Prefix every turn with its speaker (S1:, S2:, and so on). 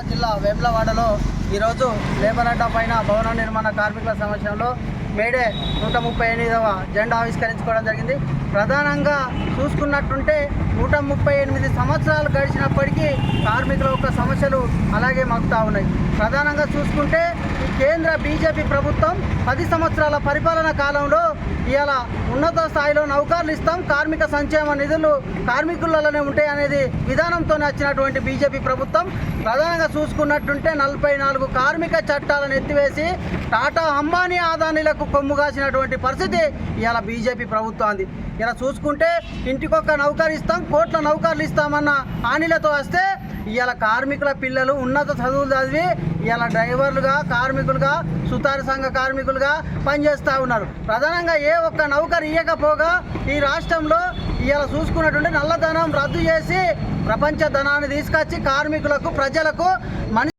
S1: నిజామాబాద్ జిల్లా వేములవాడలో ఈరోజు లేబర్ అడ్డా పైన భవన నిర్మాణ కార్మికుల సమక్షంలో మేడే 138వ జెండా ఆవిష్కరించుకోవడం జరిగింది. ప్రధానంగా చూసుకున్నట్టుంటే 138 సంవత్సరాలు గడిచినప్పటికీ కార్మికుల యొక్క సమస్యలు అలాగే మగ్గుతా ఉన్నాయి. ప్రధానంగా చూసుకుంటే ఈ కేంద్ర బీజేపీ ప్రభుత్వం 10 సంవత్సరాల పరిపాలన కాలంలో ఇవాళ ఉన్నత స్థాయిలో నౌకర్లు ఇస్తాం, కార్మిక సంక్షేమ నిధులు కార్మికులలోనే ఉంటాయి అనేది విధానంతో వచ్చినటువంటి బీజేపీ ప్రభుత్వం ప్రధానంగా చూసుకున్నట్టుంటే 44 కార్మిక చట్టాలను ఎత్తివేసి టాటా అంబానీ ఆదానీలకు కొమ్ము కాసినటువంటి పరిస్థితి ఇవాళ బీజేపీ ప్రభుత్వాన్ని. ఇలా చూసుకుంటే ఇంటికొక నౌకరు ఇస్తాం, కోట్ల నౌకర్లు ఇస్తామన్న హామీలతో వస్తే ఇవాళ కార్మికుల పిల్లలు ఉన్నత చదువులు చదివి ఇవాళ డ్రైవర్లుగా, కార్మికులుగా, సుతారు సంఘ కార్మికులుగా పనిచేస్తూ ఉన్నారు. ప్రధానంగా ఏ ఒక్క నౌకరు ఇవ్వకపోగా ఈ రాష్ట్రంలో ఇవాళ చూసుకున్నటువంటి నల్లధనం రద్దు చేసి ప్రపంచ ధనాన్ని తీసుకొచ్చి కార్మికులకు, ప్రజలకు